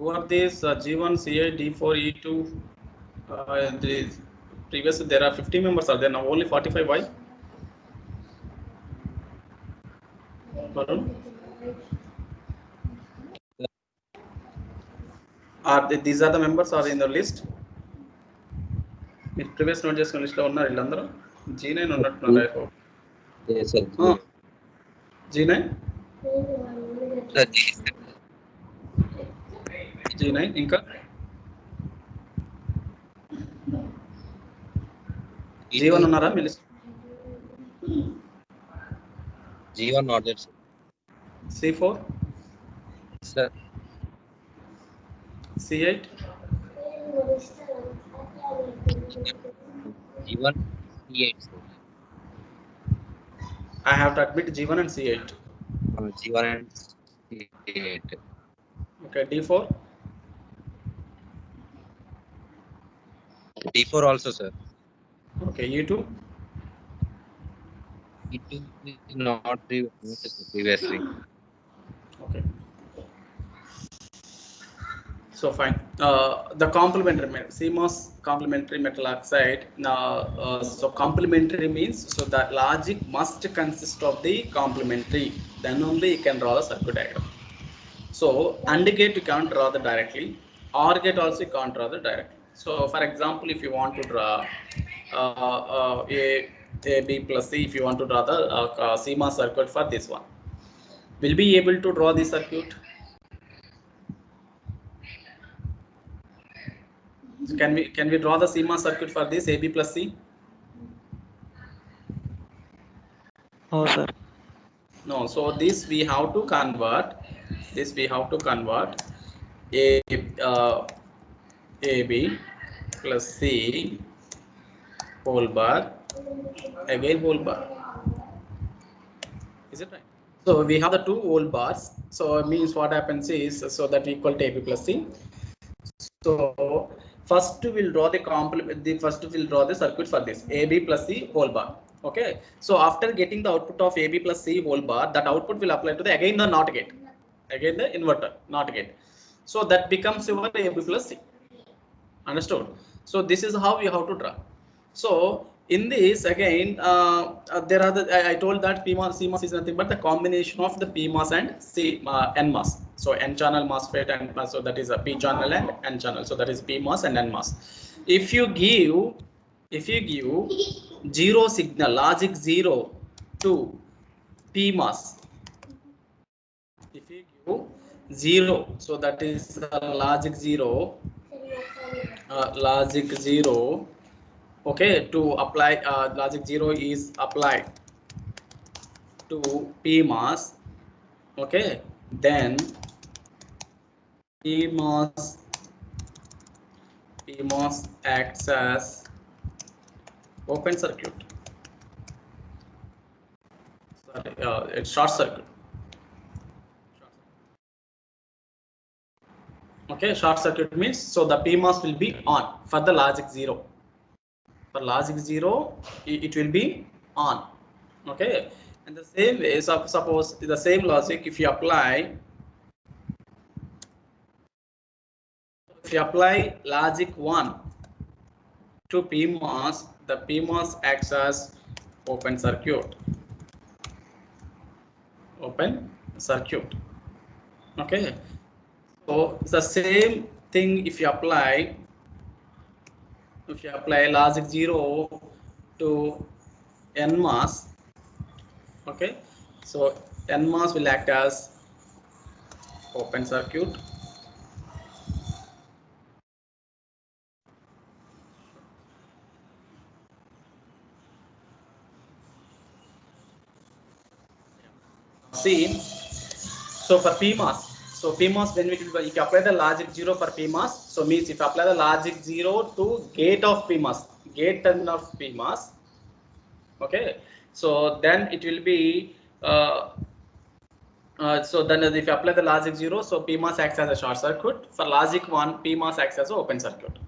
Who are these? G1, C8, D4, E2. The previous there are 50 members. Are there now only 45? Why? Varun? These are the members are in the list. Previous note just list lo unnaru illandru. G9 unnattunaru I hope. Yes sir. G9? Sir, G9 ఇంకా G1 ఉన్నారా మీ list? G1 not there sir. C4? Sir. C8? G1, C8 sir. I have to admit G1 and C8. G1 and C8. Okay, D4? D4 also sir. Okay, E2? E2 is not previously. Okay. So fine. The complementary metal, CMOS complementary metal oxide. So complementary means so that logic must consist of the complementary. Then only you can draw the circuit diagram. So AND gate you can't draw the directly. OR gate also you can't draw the directly. So for example, if you want to draw A B plus C, if you want to draw the CMOS circuit for this one, will be able to draw the circuit. So can we draw the CMOS circuit for this AB plus C? No sir. No. So this we have to convert. This we have to convert AB plus C whole bar again whole bar. Is it right? So we have the two whole bars. So it means what happens is so that equal to AB plus C. So first we'll draw the complement. First we'll draw the circuit for this AB plus C whole bar. Okay. So after getting the output of AB plus C whole bar, that output will apply to the again the NOT gate, again the inverter NOT gate. So that becomes your AB plus C. Understood? So this is how we have to draw. So in this again there are the I told that PMOS CMOS is nothing but the combination of the PMOS and NMOS. So N channel MOSFET and so that is a P channel and N channel. So that is PMOS and NMOS. If you give zero signal, logic 0 to PMOS, if you give 0, so that is logic 0, okay, to apply logic 0 is applied to PMOS, okay, then PMOS acts as open circuit. Sorry, it's short circuit. Okay, short circuit means so the PMOS will be on for the logic 0. For logic 0, it will be on. Okay, and the same way, suppose the same logic if you apply logic 1 to PMOS, the PMOS acts as open circuit. Okay, so it's the same thing if you apply logic 0 to NMOS. Okay, so NMOS will act as open circuit. See, so for PMOS, when if you apply the logic 0 for PMOS, so means if you apply the logic 0 to gate of PMOS, gate terminal of PMOS, okay, so then it will be so then if you apply the logic 0, so PMOS acts as a short circuit. For logic 1, PMOS acts as an open circuit.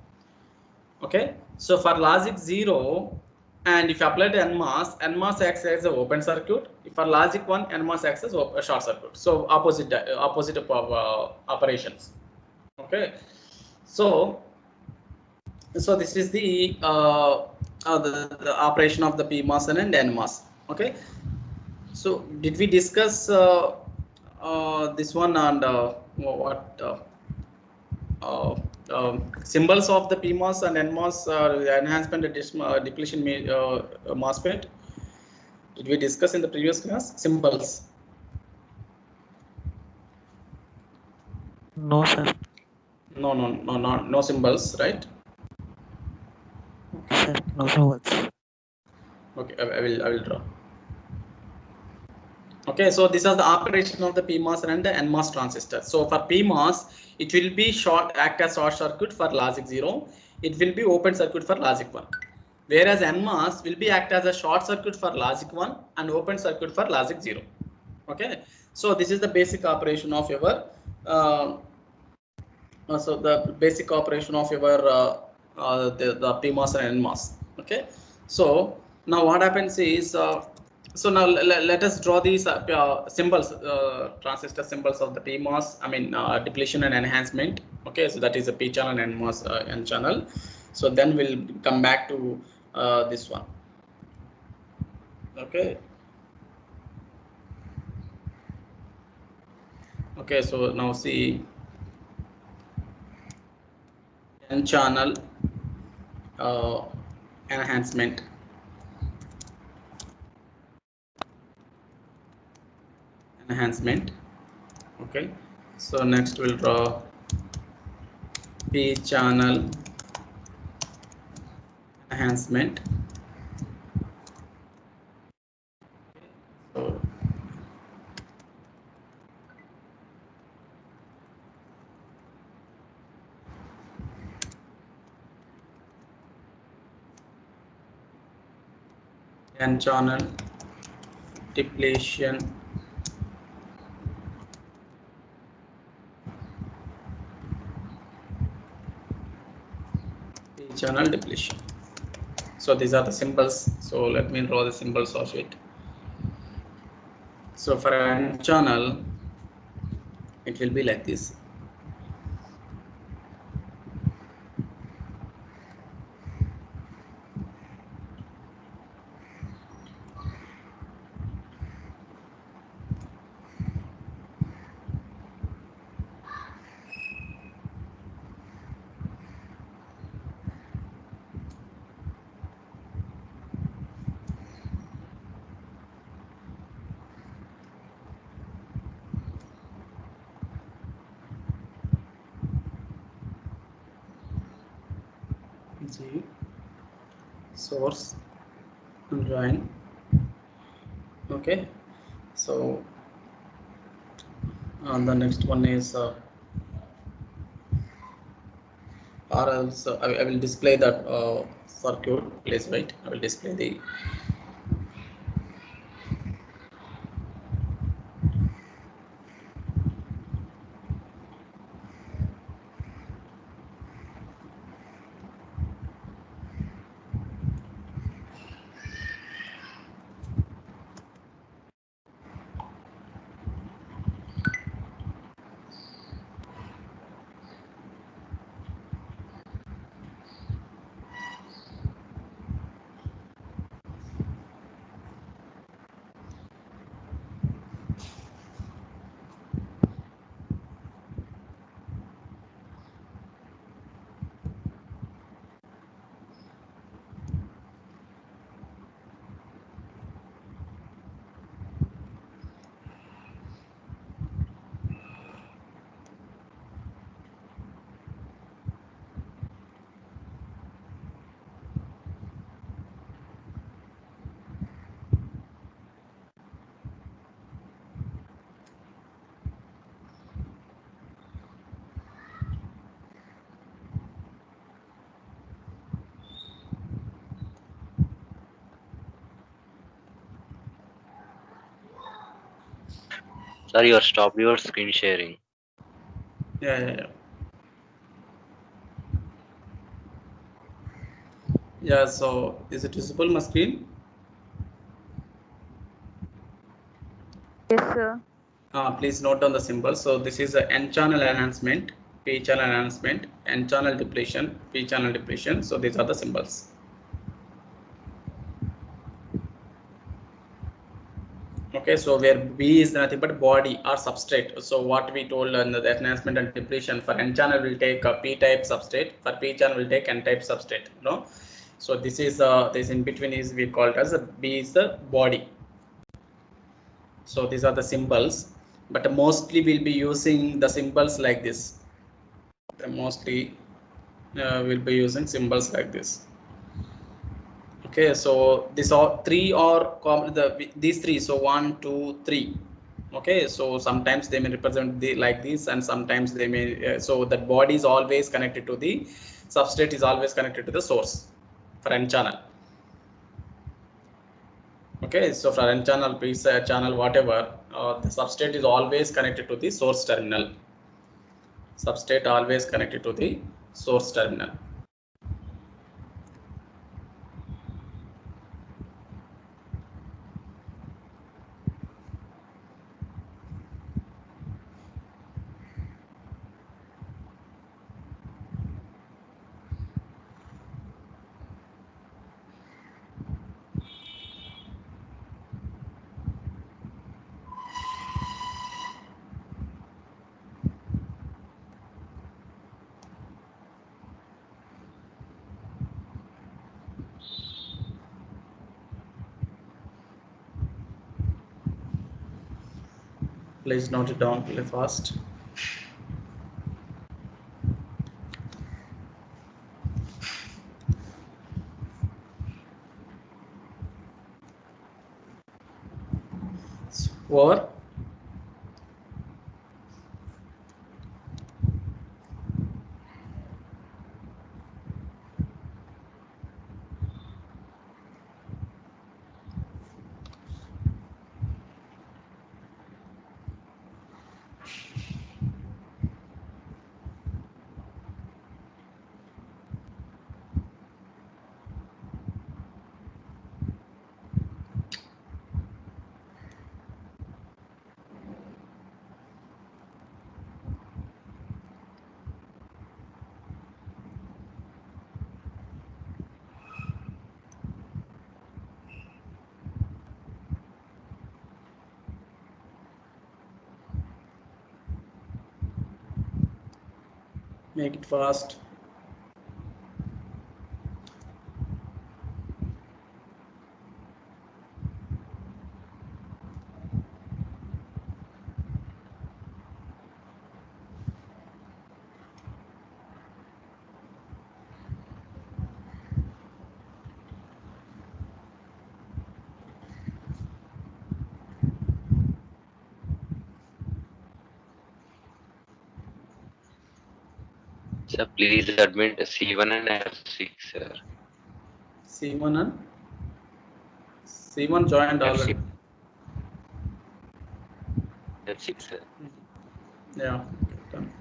Okay, so for logic 0, and if you apply the NMOS acts as an open circuit. For logic 1, NMOS acts as a short circuit. So opposite operations. Okay, so this is the operation of the PMOS and NMOS. Okay, so did we discuss this one and what symbols of the PMOS and NMOS enhancement and depletion MOSFET? Did we discuss in the previous class symbols? No, sir. No symbols, right? Okay, sir. No symbols. Okay, I will draw. Okay, so this is the operation of the PMOS and the NMOS transistor. So for PMOS, it will be act as short circuit for logic 0. It will be open circuit for logic 1. Whereas NMOS will be act as a short circuit for logic 1 and open circuit for logic 0. Okay, so this is the basic operation of your so the basic operation of your the PMOS and NMOS. Okay, so now what happens is so now let us draw these symbols, transistor symbols of the PMOS. I mean depletion and enhancement. Okay, so that is a P channel and NMOS N channel. So then we'll come back to this one. Okay. Okay, so now see N channel enhancement. Okay, so next we'll draw P channel enhancement. So N channel depletion P channel depletion. So these are the symbols. So let me draw the symbols of it. So for N channel, it will be like this. G source and drain. Okay, so the next one is or else I will display that circuit. Please wait. I will display the Sir, you have stopped your screen sharing. yeah. Yeah, so is it visible my screen? Yes, sir. Please note down the symbol. So this is a N channel enhancement. P channel enhancement, N channel depletion, P channel depletion. So these are the symbols. Okay, so where B is nothing but body or substrate. So what we told in the enhancement and depletion, for N channel will take a P type substrate, for P channel will take N type substrate. No, so this is this in between is we call it as a B is the body. So these are the symbols, but mostly we'll be using the symbols like this. Mostly we'll be using symbols like this. Okay, so these are three or these three. So 1, 2, 3. Okay, so sometimes they may represent the like this, and sometimes they may so that body is always connected to the substrate, is always connected to the source for N channel. Okay, so for N channel, P channel, whatever, the substrate is always connected to the source terminal. Substrate always connected to the source terminal. Please note it down really fast. For make it fast. Sir, please admit C1 and F6, sir. C1 and C1 joined already. F6, sir. Yeah. Done.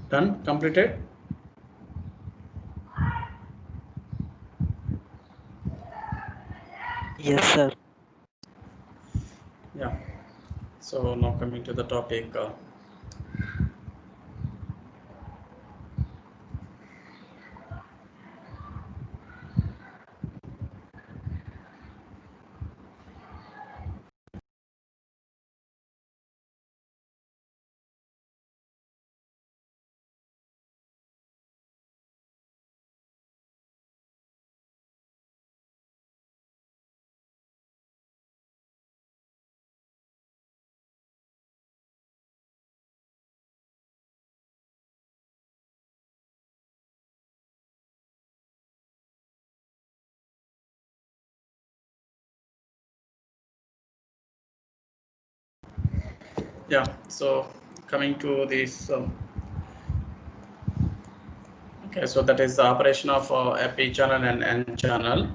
Done? Completed? Yes, sir. Yeah. So now coming to the topic. Yeah. So coming to this. Okay, so that is the operation of a P channel and N channel.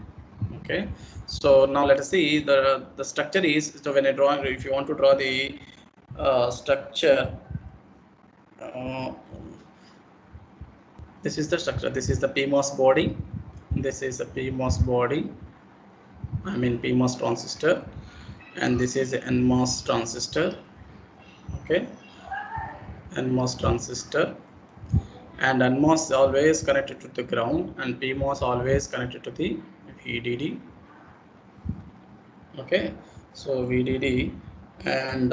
Okay, so now let us see the structure is, so when I draw, if you want to draw the structure, uh, this is the structure. This is the PMOS body. This is a PMOS body. I mean PMOS transistor, and this is a NMOS transistor. Okay, NMOS transistor, and NMOS always connected to the ground, and PMOS always connected to the VDD. Okay, so VDD, and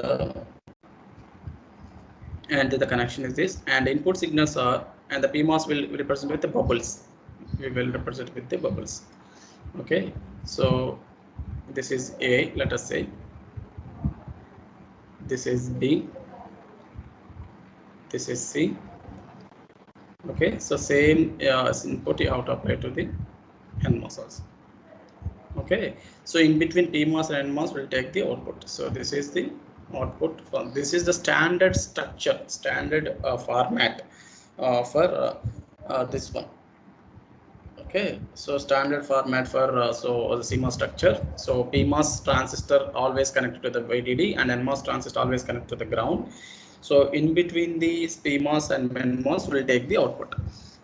the connection is this, and input signals are, and the PMOS will represent with the bubbles. We will represent with the bubbles. Okay, so this is A, let us say. This is B. This is C. Okay, so same as input you have to apply to the NMOS also. Okay, so in between PMOS and NMOS will take the output. So this is the output. This is the standard structure, standard format for this one. Okay, so standard format for so the CMOS structure. So PMOS transistor always connected to the VDD, and NMOS transistor always connected to the ground. So in between these PMOS and NMOS will take the output.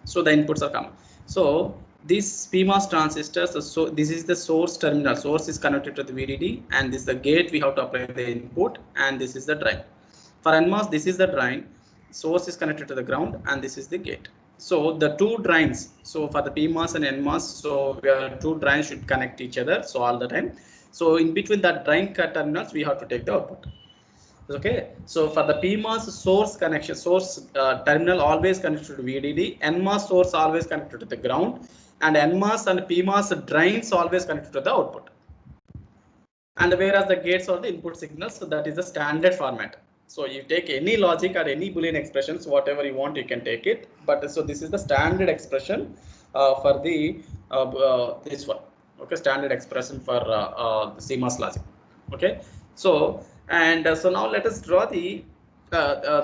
So the inputs are common. So these PMOS transistors, so this is the source terminal. Source is connected to the VDD, and this is the gate we have to apply the input, and this is the drain. For NMOS, this is the drain. Source is connected to the ground, and this is the gate. So the two drains, so for the PMOS and NMOS, so where two drains should connect each other, so all the time. So in between that drain terminals, we have to take the output. Okay, so for the PMOS source connection, source terminal always connected to VDD, NMOS source always connected to the ground, and NMOS and PMOS drains always connected to the output. And whereas the gates are the input signals, so that is the standard format. So you take any logic or any Boolean expressions, whatever you want, you can take it. But so this is the standard expression for the this one. Okay, standard expression for the CMOS logic. Okay, so and so now let us draw the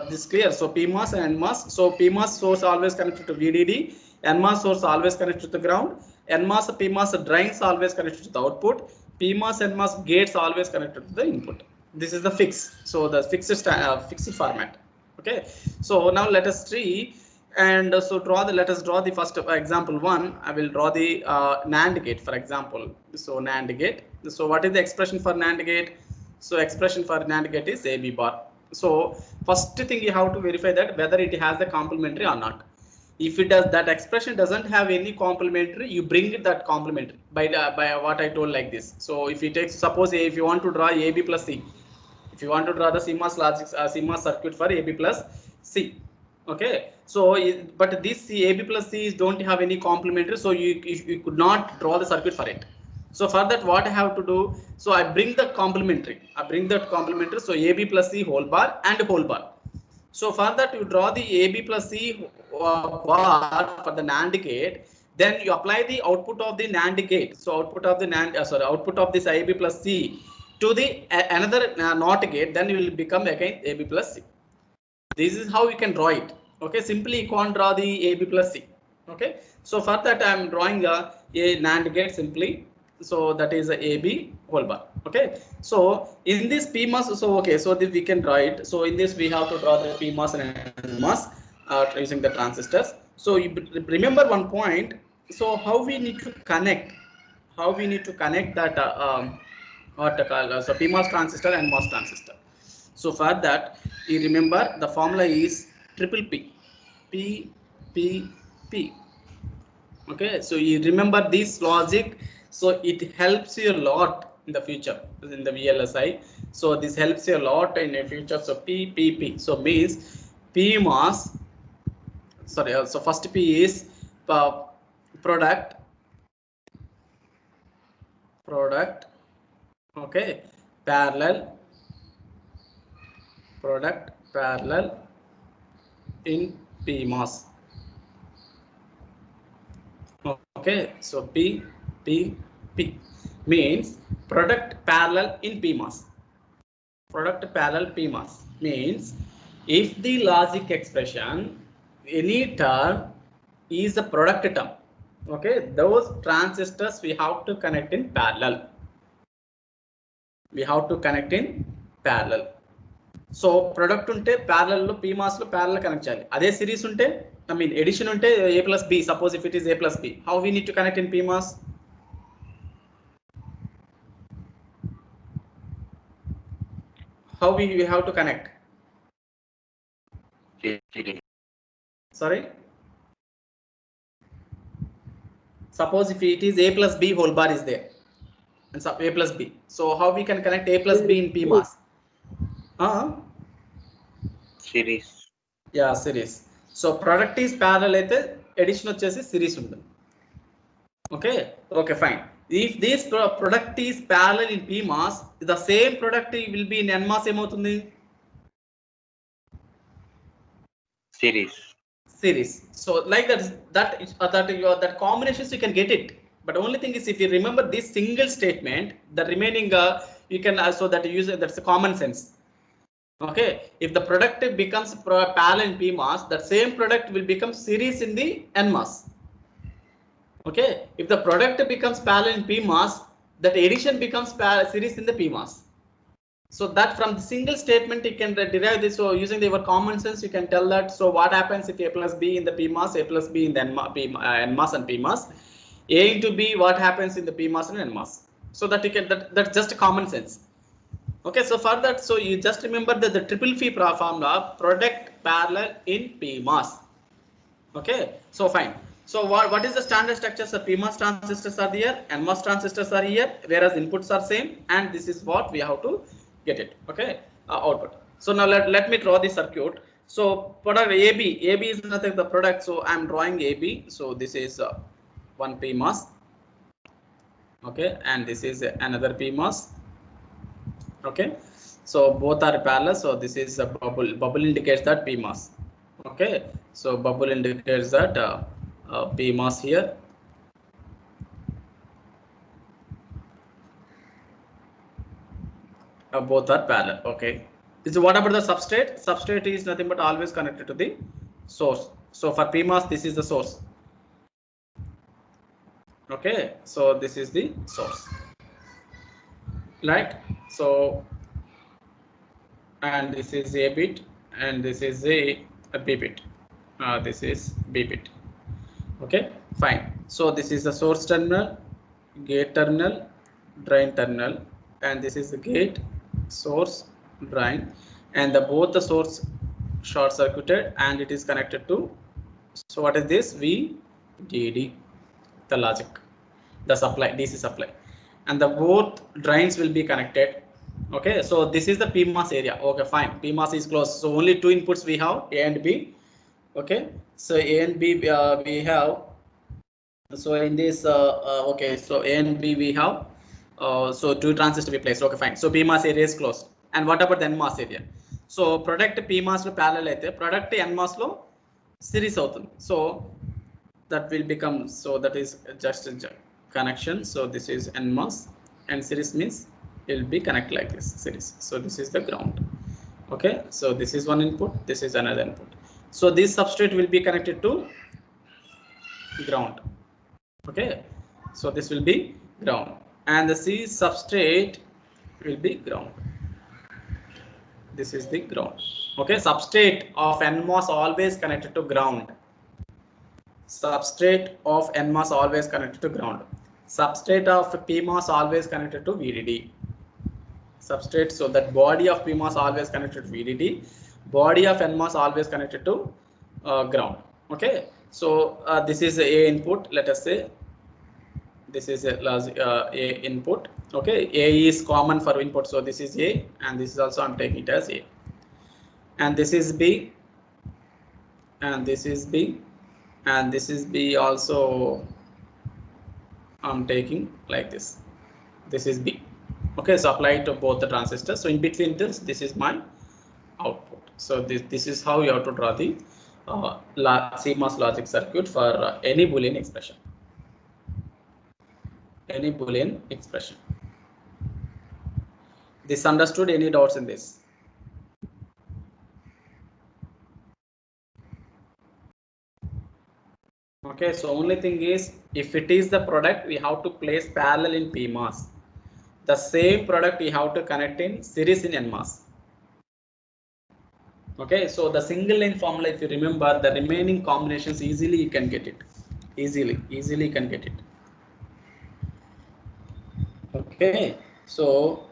this clear. So PMOS and NMOS. So PMOS source always connected to VDD, NMOS source always connected to the ground, NMOS PMOS drains always connected to the output, PMOS NMOS gates always connected to the input. This is the fix. So the fixed format. Okay. So now let us see, and so let us draw the first example one. I will draw the NAND gate, for example. So NAND gate. So what is the expression for NAND gate? So expression for NAND gate is AB bar. So first thing you have to verify that whether it has the complementary or not. If it does, that expression doesn't have any complementary, you bring it that complementary by what I told like this. So if you take, suppose if you want to draw AB plus C, if you want to draw the CMOS logic, CMOS circuit for AB plus C. Okay, so but this AB plus C don't have any complementary, so you could not draw the circuit for it. So for that, what I have to do? So I bring the complementary. So AB plus C whole bar and whole bar. So for that, you draw the AB plus C bar for the NAND gate. Then you apply the output of the NAND gate. So output of the NAND, output of this AB plus C to the another NOT gate. Then you will become again AB plus C. This is how you can draw it. Okay, simply you can't draw the AB plus C. Okay, so for that I am drawing a NAND gate simply. So that is a AB whole bar. Okay, so in this PMOS, so okay, so this we can draw it. So in this we have to draw the PMOS and NMOS. using the transistors. So you remember one point. So how we need to connect that what to call so PMOS transistor and MOS transistor. So for that, you remember the formula is triple P, P, P, P. Okay, so you remember this logic, so it helps you a lot in the future in the VLSI. So this helps you a lot in the future. So P, P, P. So means PMOS. Sorry. So first P is product. Okay, parallel. Product parallel in PMOS. Okay, so P means product parallel in PMOS. Product parallel PMOS means if the logic expression any term is a product term, okay, those transistors we have to connect in parallel. So product unte parallel lo PMOS lo parallel connect cheyali. Ade series unte I mean addition unte A plus B. Suppose if it is A plus B, how we need to connect in PMOS? How we have to connect? Sorry. Suppose if it is A plus B whole bar is there and sub A plus B. So how we can connect A plus B in PMOS? Series. Yeah, series. So product is parallel అయితే addition వచ్చేసి series ఉంటుంది. Okay, fine. If this product is parallel in PMOS, the same product will be in NMOS ఏమవుతుంది? Series. So like that combinations you can get it. But only thing is if you remember this single statement, the remaining you can also that use that's a common sense. Okay, if the product becomes parallel in PMOS, that same product will become series in the NMOS. Okay, if the product becomes parallel in PMOS, that addition becomes series in the PMOS. So that from the single statement you can derive this. So using your common sense you can tell that. So what happens if A plus B in the PMOS, A plus B in the NMOS and PMOS, A into B, what happens in the PMOS and NMOS? So that you can that's just common sense. Okay, so for that, so you just remember that the triple P formula, product parallel in PMOS. Okay, so fine. So what is the standard structure? So PMOS transistors are here, NMOS transistors are here, whereas inputs are same, and this is what we have to get it. Okay, output. So now let me draw the circuit. So product AB is nothing the product. So I'm drawing AB. So this is one PMOS. Okay, and this is another PMOS. Okay, so both are parallel. So this is a bubble indicates that PMOS. Okay, so bubble indicates that PMOS here. Both are parallel. Okay, so what about the substrate? Substrate is nothing but always connected to the source. So for PMOS, this is the source. Okay, so this is the source, right? So and this is A bit and this is a B bit. This is B bit. Okay, fine. So this is the source terminal, gate terminal, drain terminal, and this is the gate, source, drain, and both the source short circuited and it is connected to. So what is this? VDD, the logic, the supply, DC supply, and the both drains will be connected. Okay, so this is the PMOS area. Okay, fine. PMOS is closed. So only two inputs we have, A and B. Okay, so A and B we have. So in this okay, so A and B we have so two transistors we placed. Okay, fine. So PMOS area is closed. And what about the NMOS area? So product PMOS lo parallel aithe, product NMOS lo series avutundi. So that will become, so that is just a connection. So this is NMOS and series means it will be connected like this, series. So this is the ground. Okay, so this is one input, this is another input. So this substrate will be connected to ground. Okay, so this will be ground and the C substrate will be ground. This is the ground. Okay, substrate of NMOS always connected to ground. Substrate of NMOS always connected to ground. Substrate of PMOS always connected to VDD. Substrate, so that body of PMOS always connected to VDD. Body of NMOS always connected to ground. Okay, so this is a input. Let us say this is a input. Okay, A is common for input, so this is A, and this is also I'm taking it as A, and this is B, and this is B, and this is B also I'm taking like this. This is B. Okay, so apply it to both the transistors. So in between this is my output. So this is how you have to draw the CMOS logic circuit for any Boolean expression. Any Boolean expression. This understood? Any doubts in this? Okay, so only thing is, if it is the product, we have to place parallel in PMOS. The same product we have to connect in series in NMOS. Okay, so the single line formula, if you remember, the remaining combinations easily you can get it. Easily you can get it. Okay, so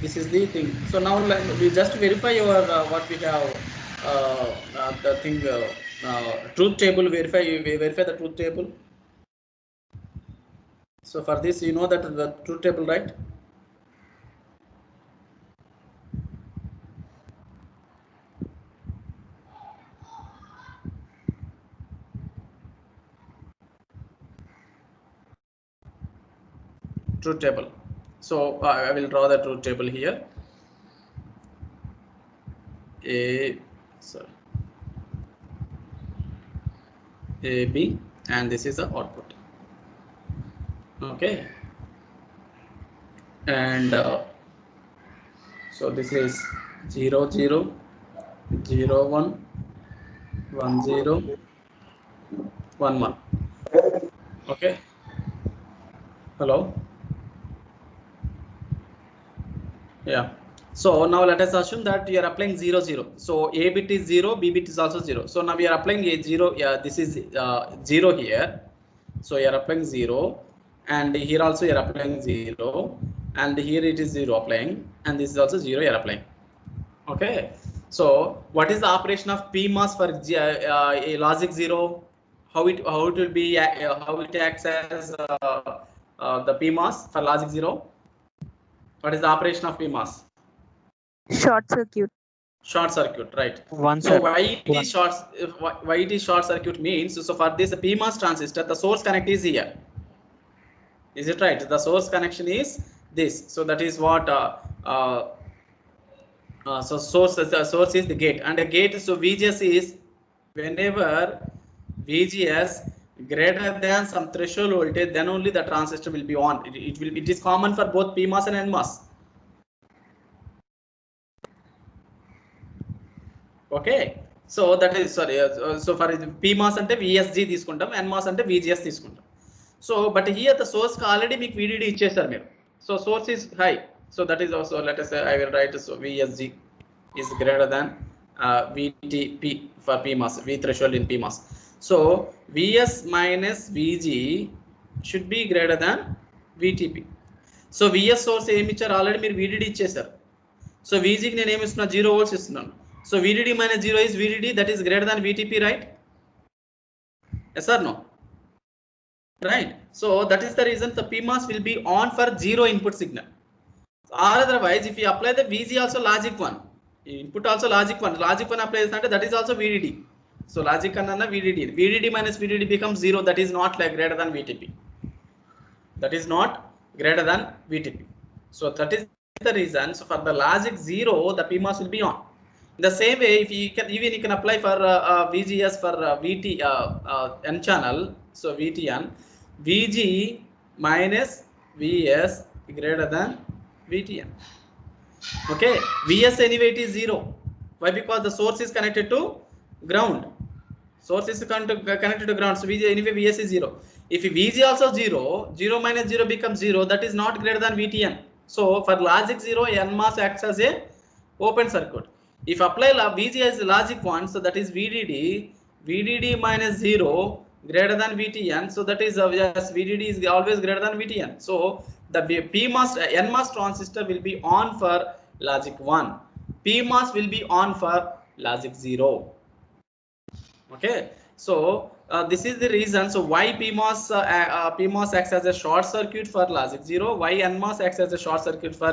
this is the thing. So now we just verify your what we have the thing truth table. Verify the truth table. So for this, you know that the truth table, right? Truth table. So I will draw the truth table here. A B, and this is the output. Okay, and so this is 0 0 0 1 1 0 1 1. Okay, hello. Yeah, so now let us assume that you are applying 0 0. So A bit is 0, B bit is also 0. So now we are applying a 0. Yeah, this is 0 here. So you are applying 0, and here also you are applying 0, and here it is 0 applying, and this is also 0 you are applying. Okay, so what is the operation of PMOS for a logic 0? How it will be how it acts as the PMOS for logic 0? What is the operation of PMOS? Short circuit. Short circuit, right? One, So sir. why it is short circuit means, so for this PMOS transistor, the source connect is here. Is it right? The source connection is this. So that is what so source is the gate, and the gate, so VGS is whenever VGS greater than some threshold voltage, then only the transistor will be on. It is common for both PMOS and NMOS. Okay, so that is sorry. So for PMOS ante VSG తీసుకుంటాం, NMOS ante VGS తీసుకుంటాం. So but here the source already మీకు VDD ఇచ్చేసారు మీరు. So source is high. So that is also, let us say I will write, so VSG is greater than VTP for PMOS, V threshold in PMOS. So VS minus VG should be greater than VTP. So VS source ఏమి ఇచ్చారు, already మీరు VDD ఇచ్చేసారు. So VG కి నేను ఏమి ఇస్తున్నా, 0 volts ఇస్తున్నాను. So VDD minus 0 is VDD, that is greater than VTP, right? Yes or no? Right. So that is the reason the PMOS will be on for 0 input signal. Or otherwise, if you apply the VG also logic 1, input also logic 1, logic 1 applies that is also VDD. So logic 1 and VDD. VDD minus VDD becomes 0. That is not like greater than VTP. That is not greater than VTP. So that is the reason. So for the logic 0, the PMOS will be on. In the same way, if you can even you can apply for VGS for VT N channel. So VTN, VG minus VS greater than VTN. Okay, VS anyway it is 0. Why? Because the source is connected to ground. Source is connected to ground. So VG anyway VS is 0. If VG also 0, 0 minus 0 becomes 0. That is not greater than VTN. So for logic 0, NMOS acts as a open circuit. If apply VG as logic 1, so that is VDD minus 0 greater than VTN. So that is yes, VDD is always greater than VTN. So the NMOS transistor will be on for logic 1. PMOS will be on for logic 0. Okay, so this is the reason. So why PMOS acts as a short circuit for logic 0, why NMOS acts as a short circuit for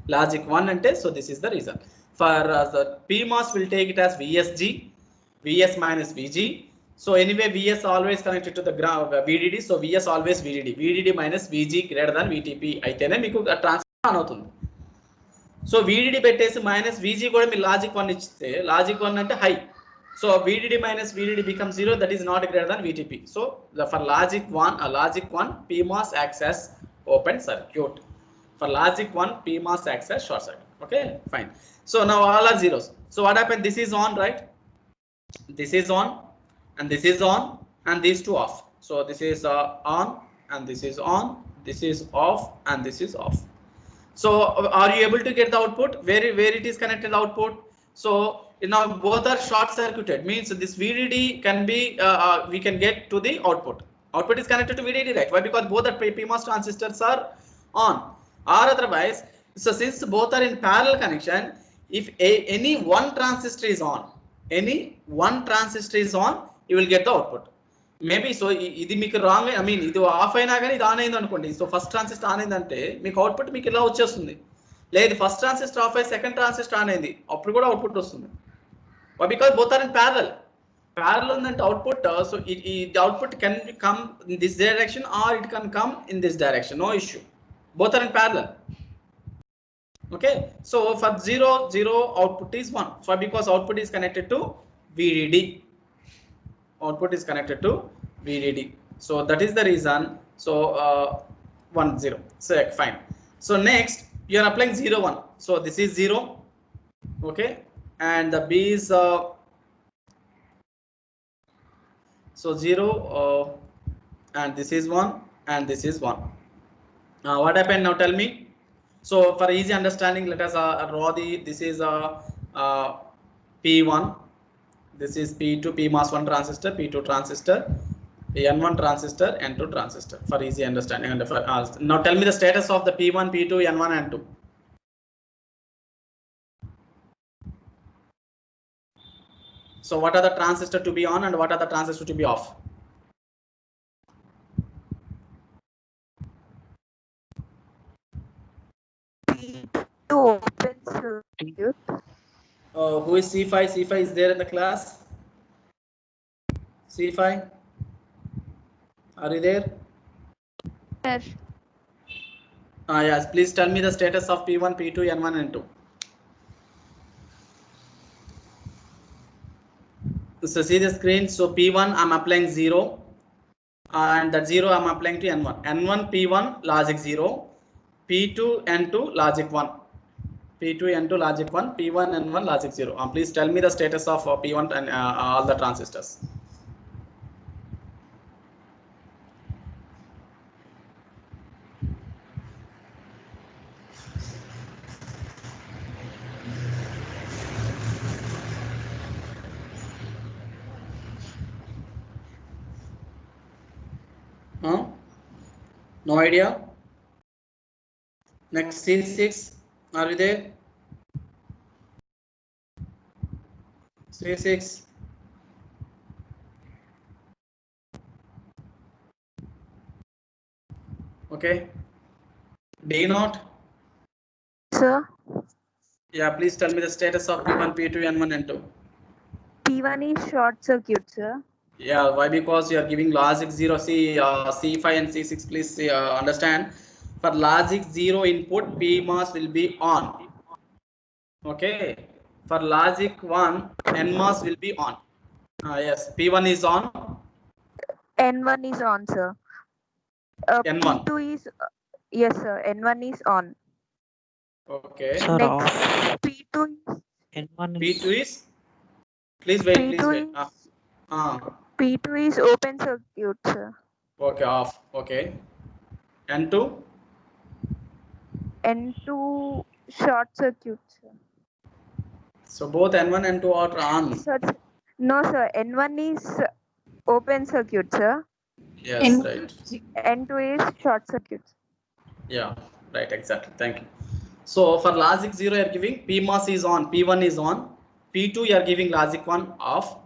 logic 1 ante. So this is the reason. For the PMOS will take it as VSG, VS minus VG. So anyway, VS always connected to the ground VDD. So VS always VDD, VDD minus VG greater than VTP అయితేనే మీకు transfer on అవుతుంది. So VDD పెట్టేసి minus VG కూడా మీరు logic 1 ఇస్తే logic 1 అంటే high. So VDD minus VDD becomes 0, that is not greater than VTP. So for logic 1, PMOS acts as open circuit. For logic 1, PMOS acts as short circuit. Okay, fine. So now all are zeros. So what happened? This is on, right? This is on, and this is on, and these two off. So this is on, and this is on. This is off, and this is off. So are you able to get the output? Where it is connected output? So now both are short circuited, means this VDD can be we can get to the output. Output is connected to VDD, right? Why? Because both the PMOS transistors are on. Or otherwise, so since both are in parallel connection, if any one transistor is on, you will get the output. Maybe so ఇది మీకు wrong, I mean ఇది of అయినా కానీ ఇది on అయింది అనుకోండి. So first transistor on అయిందంటే మీకు అవుట్పుట్ మీకు ఇలా వచ్చేస్తుంది. లేదు ఫస్ట్ ట్రాన్సిస్టర్ ఆఫ్ అయ్యి సెకండ్ ట్రాన్సిస్టర్ ఆన్ అయింది, అప్పుడు కూడా అవుట్పుట్ వస్తుంది. Because both are in parallel ఉందంటే output. So the output can come in this direction or it can come in this direction, no issue. Both are in parallel. Okay, so for 0 output is 1. So because output is connected to VDD, so that is the reason. So 1 0. So fine. So next you are applying 0 1. So this is 0. Okay, and the B is so 0 and this is 1 and this is 1. What happened now, tell me? So for easy understanding, let us draw this is P1, this is P2, PMOS 1 transistor, P2 transistor, N1 transistor, N2 transistor, for easy understanding. And for, now tell me the status of the P1, P2, N1 and 2. So what are the transistors to be on and what are the transistors to be off? P2 open circuit. Who is C5? C5 is there in the class? C5, are you there? Yes. Yes, please tell me the status of P1, P2, N1 and 2. So see the screen. So P1 I'm applying 0 and that 0 I'm applying to N1. N1 P1 logic 0, P2 N2 logic 1, P2 N2 logic 1, P1 N1 logic 0. Please tell me the status of P1 and all the transistors. No idea. Next C6, are you there? C6. Okay. D0. Sir, Yeah, please tell me the status of P1, P2, N1 and 2. P1 is short circuit, sir. Yeah, why? Because you are giving logic 0. See C5 and C6, please understand. For logic 0 input, PMOS will be on. Okay, for logic 1, NMOS will be on. Yes, P1 is on. N1 is on, sir. N1. P2 is yes, sir. N1 is on. Okay. Sir, Next, off. P2 is N1 P2 is. Please wait. P2 Please wait. P2 is open circuit, sir. Okay, off. Okay. N2. N2 short circuit, sir. So both N1 and N2 are on. Sir, no, sir. N1 is open circuit, sir. Yes, right. N2 is short circuit. Yeah, right, exactly. Thank you. So for logic 0, you are giving PMOS is on, P1 is on, P2 you are giving logic 1 off,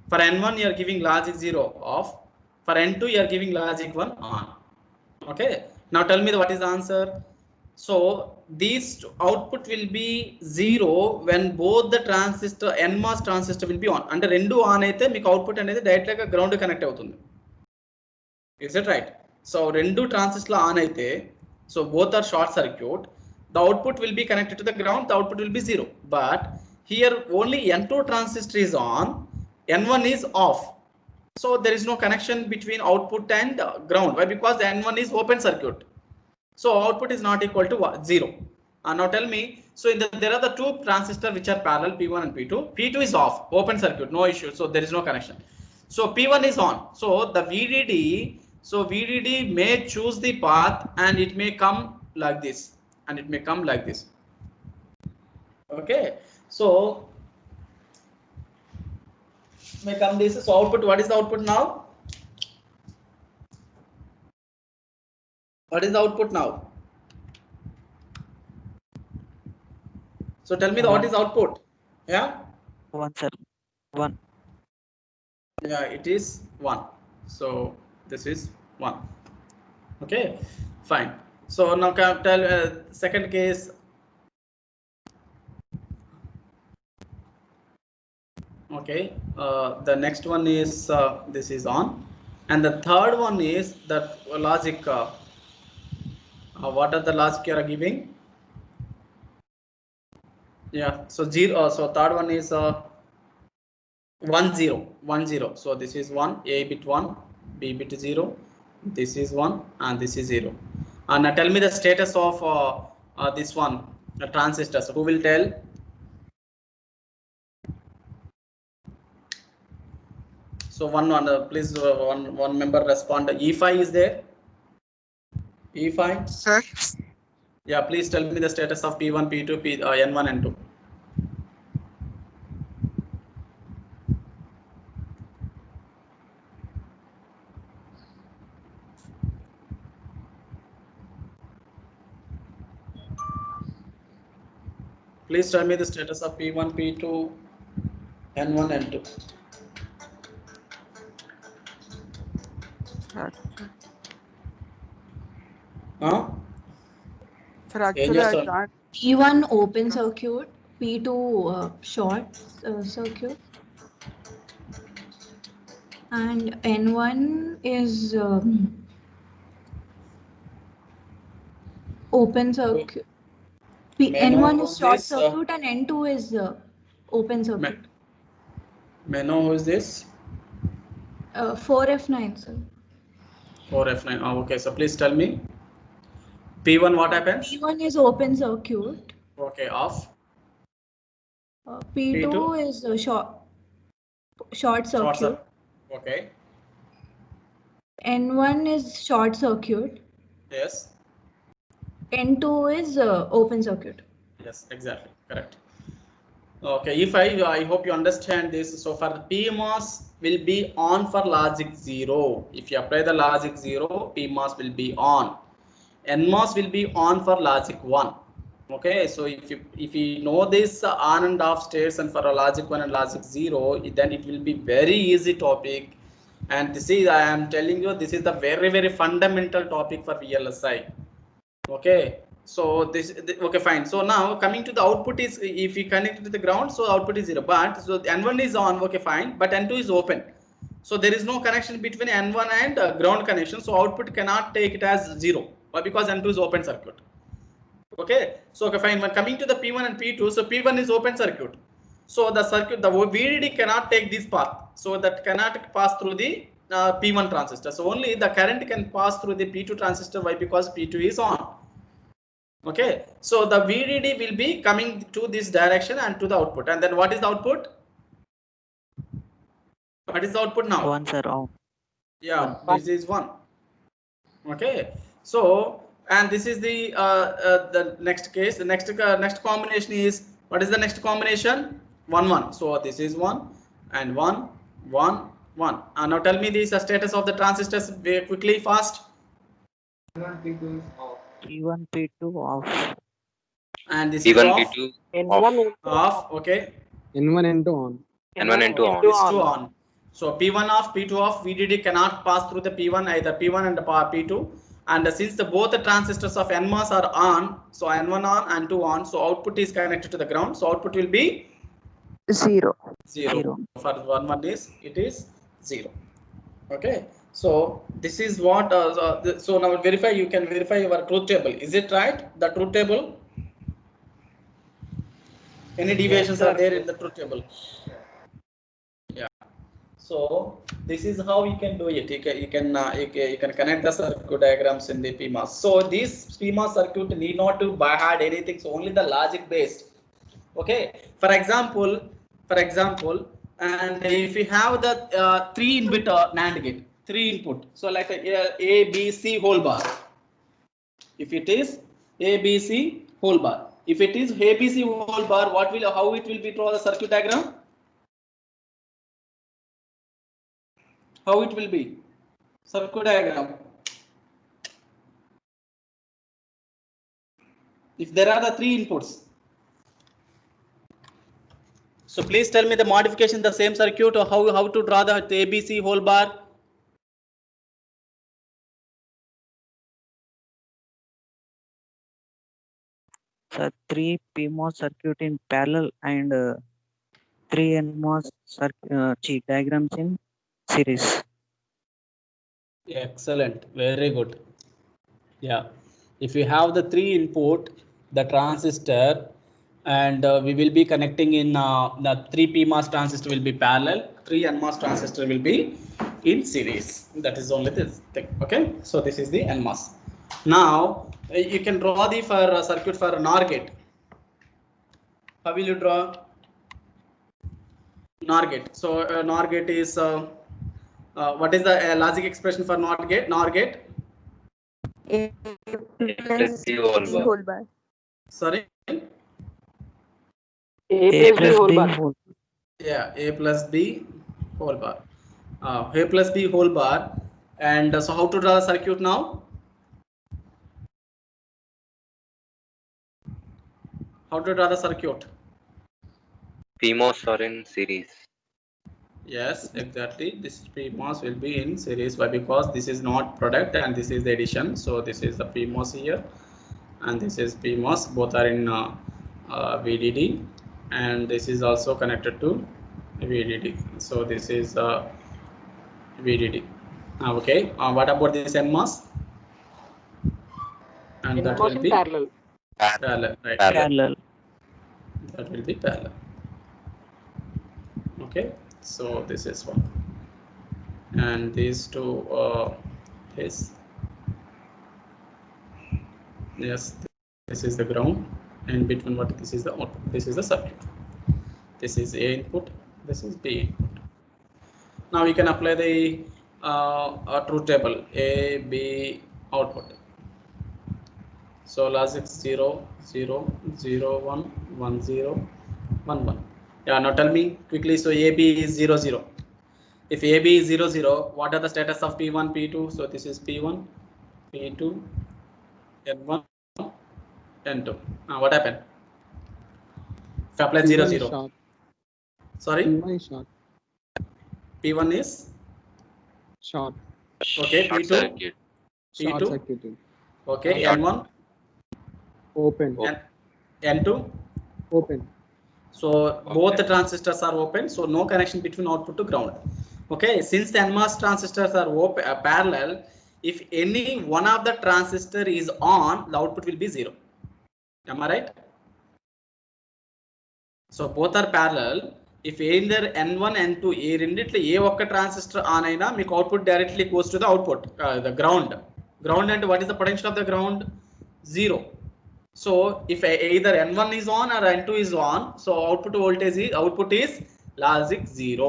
for N1 you are giving logic 0 off, for N2 you are giving logic 1 on. Okay, now tell me what is the answer. So these output will be 0 when both the transistor NMOS transistor will be on. అంటే రెండు on అయితే మీకు output అనేది direct గా ground connect అవుతుంది. Is it right? So రెండు ట్రాన్సిస్టర్లు on అయితే, so both are short circuit, the output will be connected to the ground, the output will be 0. But here only N2 transistor is on, N1 is off. So there is no connection between output and ground. Why? Because the N1 is open circuit. So output is not equal to 0. Now tell me, so there are the two transistors which are parallel, P1 and P2. P2 is off, open circuit, no issue. So there is no connection. So P1 is on. So the VDD may choose the path and it may come like this and it may come like this. Okay. So may come this. So output, what is the output now? What is the output now? So tell me what is output? Yeah. 1, sir. 1. Yeah, it is 1. So this is 1. Okay, fine. So now can tell second case. Okay, the next one is this is on, and the third one is that logic. What are the logic you are giving? Yeah, so 0. So third one is 1 0 1 0. So this is 1, A bit 1, B bit 0. This is 1 and this is 0. And now tell me the status of this one, the transistors. Who will tell? So please one member respond. E5 is there? E5? Sir. Yeah, please tell me the status of P1, P2, N1 and 2. Please tell me the status of P1, P2, N1 and 2. Huh? Sir, actually I can't. P1 open circuit, P2 short circuit, and N1 is open circuit. N1 is short circuit and N2 is open circuit. May I know who is this? 4F9, sir. 4F9. Oh, okay, so please tell me. P1, what happens? P1 is open circuit. Okay, off. P2 is short circuit. Okay. N1 is short circuit. Yes. N2 is open circuit. Yes, exactly, correct. Okay, if I hope you understand this. So for PMOS will be on for logic 0. If you apply the logic 0, PMOS will be on. NMOS will be on for logic 1. Okay, so if you know this on and off states and for a logic 1 and logic 0, then it will be very easy topic. And this is, I am telling you, this is the very fundamental topic for VLSI. Okay, so okay, fine. So now coming to the output is, if we connect to the ground, so output is 0. But so N1 is on, okay, fine, but N2 is open. So there is no connection between N1 and ground connection. So output cannot take it as 0. Why? Because N2 is open circuit. Okay, so okay, fine. When coming to the P1 and P2, so P1 is open circuit. So the circuit, the VDD cannot take this path. So that cannot pass through the P1 transistor. So only the current can pass through the P2 transistor. Why? Because P2 is on. Okay, so the VDD will be coming to this direction and to the output. And then what is the output? What is the output now? 1, sir. On. Yeah, this is 1. Okay, so And this is the next case. The next combination is, what is the next combination? 1 1. So this is 1 and 1 1 1. Now tell me the status of the transistors very quickly, fast. P1, P2 off. And this is P1, off. P2 N1, Off. Okay. N1, N2 on. N1, N2 on. These two on. So P1 off, P2 off. VDD cannot pass through the P1, either P1 and P2. And since both the transistors of NMOS are on, so N1 on and 2 on, so output is connected to the ground. So output will be 0. 0. For 1 is, it is 0. Okay. So this is what. So now verify. You can verify your truth table. Is it right? The truth table. Any deviations are there in the truth table? Yeah. So this is how you can do it. You can connect the circuit diagrams in the PMOS. So this PMOS circuit need not to add anything. So only the logic based. Okay. For example, and if you have the 3 input NAND gate, 3 input. So like A, B, C whole bar. If it is A, B, C whole bar. If it is A, B, C whole bar, how it will be draw the circuit diagram? How it will be? Circuit diagram. If there are the 3 inputs. So please tell me the modification the same circuit, or how to draw the ABC whole bar. So 3 PMOS circuit in parallel and 3 NMOS diagrams in series. Excellent, very good. Yeah, if you have the 3 input, the transistor, and we will be connecting in the 3 PMOS transistor will be parallel, 3 NMOS transistor will be in series. That is only this thing. Okay, so this is the NMOS. Now you can draw the circuit for NOR gate. How will you draw NOR gate? So NOR gate is what is the logic expression for NOR gate? NOR gate. A plus B B whole whole bar. Sorry. A plus B whole. Yeah, A plus B whole bar. A plus B whole bar. And so how to draw the circuit now? How to draw the circuit? PMOS are in series. Yes, exactly. This PMOS will be in series. Why? Because this is not product and this is the addition. So this is the PMOS here, and this is PMOS. Both are in VDD, and this is also connected to VDD. So this is VDD. Okay. What about this NMOS? And that will be parallel. Right. Parallel. That will be parallel. Okay. So this is one, and these two is, yes, this is the ground, and between what this is the output. This is the circuit. This is A input. This is B input. Now we can apply the truth table. A, B output. So logic 0 0 0 1 1 0 1 1. Yeah, now tell me quickly. So AB is 0 0. If AB is 0 0, what are the status of P1 P2? So this is P1 P2 N1 N2. What happened? If I apply 0 0. Short. Sorry. P1 is short. P1 is Short. okay. Short P2 circuit. Short P2 circuiting. okay. Short. N1 Open. N2. Open. So both the transistors are open, so no connection between output to ground. Okay, since the NMOS transistors are open, parallel, if any one of the transistor is on, the output will be 0. Am I right? So both are parallel. If either N1 N2 ఏ రెండిట్లో ఏ ఒక్క transistor on అయినా మీకు output directly goes to the output, the ground. Ground, and what is the potential of the ground? 0. So if either N1 is on or N2 is on, so output is logic 0.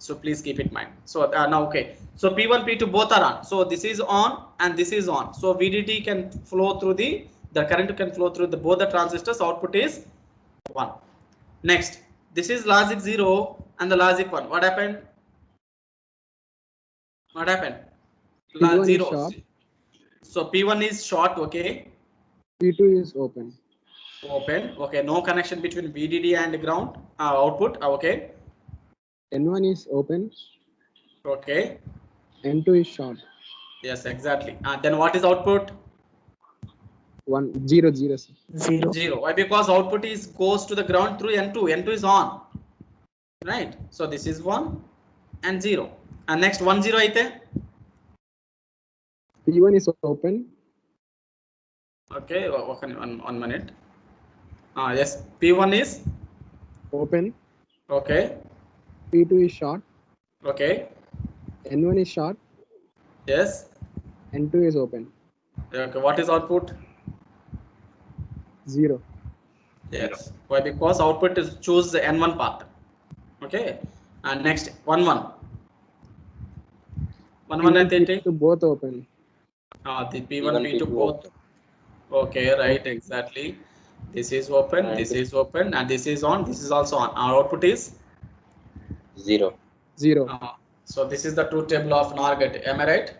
So please keep it in mind. So now, okay. So P1, P2 both are on. So this is on and this is on. So VDD can flow through the current can flow through both the transistors. Output is 1. Next, this is logic 0 and the logic 1. What happened? What happened? P1 is 0. short. So P1 is short, okay. P2 is open. Open, okay. No connection between VDD and ground output, okay. N1 is open. Okay. N2 is short. Yes, exactly. Then what is output? 1 0 0. Sir. 0. 0. Why? Because output is goes to the ground through N2. N2 is on, right? So this is 1 and 0. And next 1 0 aithe. P1 is open. Okay, one minute. Yes, P1 is Open. okay. P2 is short. Okay. N1 is short. Yes. N2 is open. Okay. What is output? 0. Yes. Why? Because output is choose the N1 path. Okay. And next 1 1. 1 1 P1, and P2 both open. the P1 P2 both. Okay, right, exactly. This is open, this is open, and this is on. This is also on. Our output is 0. 0. So this is the truth table of NOR gate. Am I right?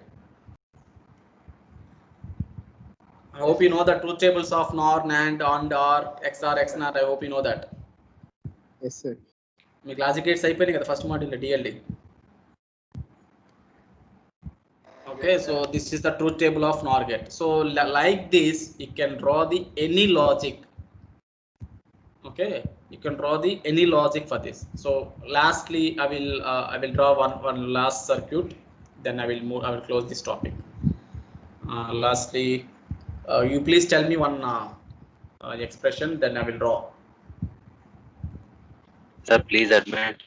I hope you know the truth tables of NOR, NAND, AND, OR, XOR, XNOR. I hope you know that. Yes, sir. Me classic gates అయిపోయినాయి కదా first module DLD. Okay, so this is the truth table of NOR gate. So like this, you can draw the any logic. Okay, you can draw the any logic for this. So lastly, I will draw one last circuit. Then I will close this topic. Lastly, you please tell me one expression. Then I will draw. Sir, please admit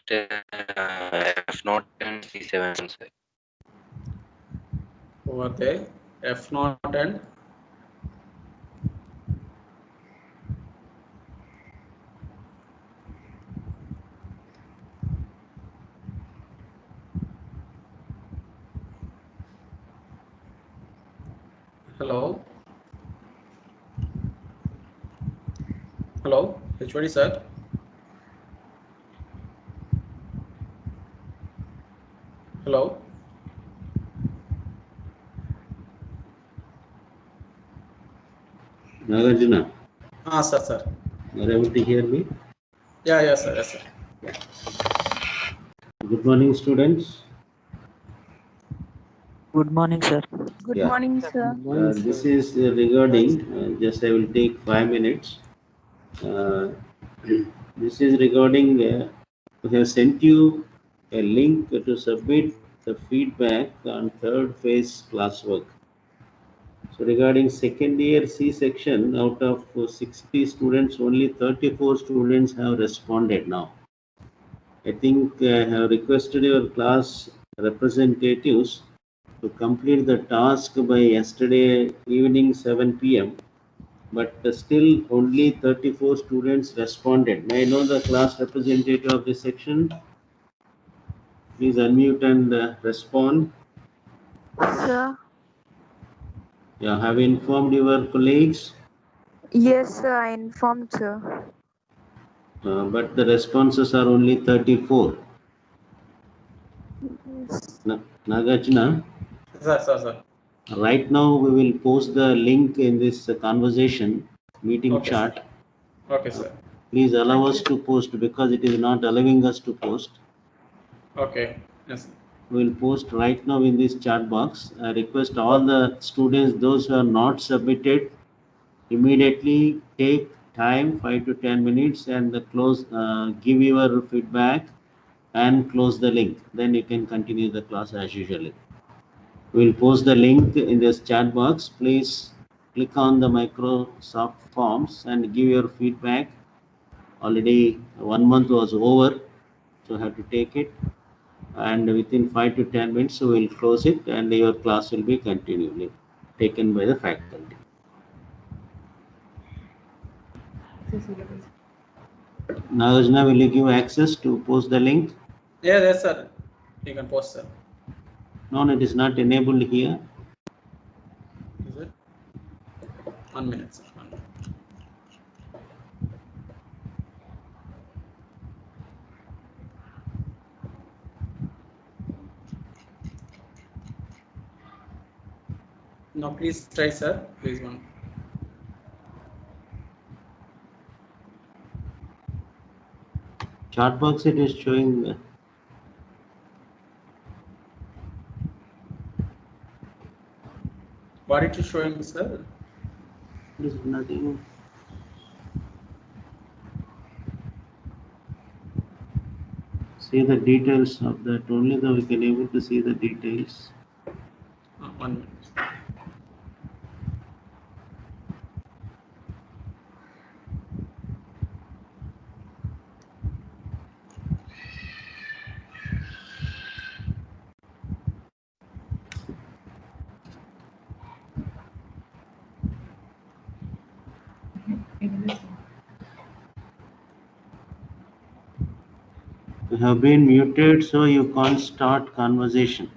F0 and C7, sir. Over there, F0 and hello, HOD sir. Hello. Nagarjuna, Sir. are you able to hear me? Yeah, yes, sir. Good morning, students. Good morning, sir. Good Yeah. morning, sir. This is regarding, just I will take 5 minutes. This is regarding, we have sent you a link to submit the feedback on third phase classwork. So regarding second year C section, out of 60 students, only 34 students have responded now. I think I have requested your class representatives to complete the task by yesterday evening 7 p.m. But still only 34 students responded. May I know the class representative of this section? Please unmute and respond. Sir. Yeah, have you informed your colleagues? Yes, sir. I informed, sir. But the responses are only 34. Yes. Nagarjuna, Sir. right now we will post the link in this conversation meeting Okay, chat. Okay, sir. Please allow us to post because it is not allowing us to post. Okay. Yes. We will post right now in this chat box. I request all the students, those who are not submitted, immediately take time 5 to 10 minutes and give your feedback and close the link. Then you can continue the class as usual. We will post the link in this chat box. Please click on the Microsoft Forms and give your feedback. Already 1 month was over, so I have to take it. And within 5 to 10 minutes, we will close it and your class will be continually taken by the faculty. Nagarjuna, will you give access to post the link? Yes, sir. You can post, sir. No, it is not enabled here. Is it? 1 minute, sir. 1 minute. No, please try, sir. Please one. Chat box it is showing. What it is showing, sir? It is nothing. See the details of that. Only though we can able to see the details. 1 minute. You have been muted, so you can't start conversation.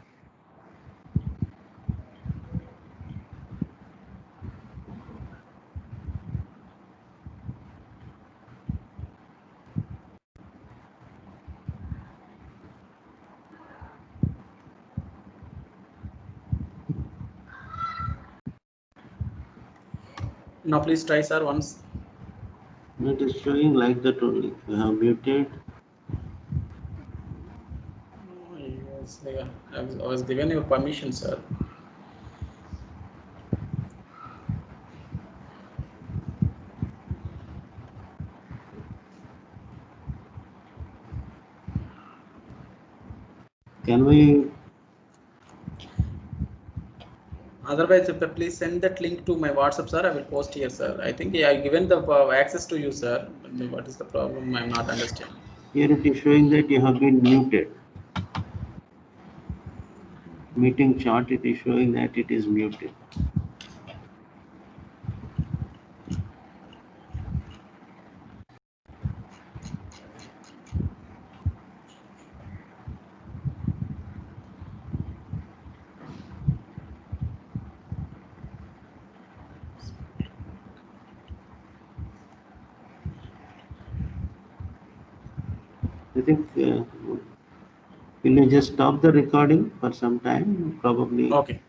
Now please try, sir, once. It is showing like that only. You have muted. Yes, yeah. I was given your permission, sir. Can we? Otherwise, please send that link to my WhatsApp, sir. I will post here, sir. I think I given the access to you, sir. What is the problem? I'm not understanding. Here it is showing that you have been muted. Meeting chart, it is showing that it is muted. I think, will you just stop the recording for some time? Probably. Okay.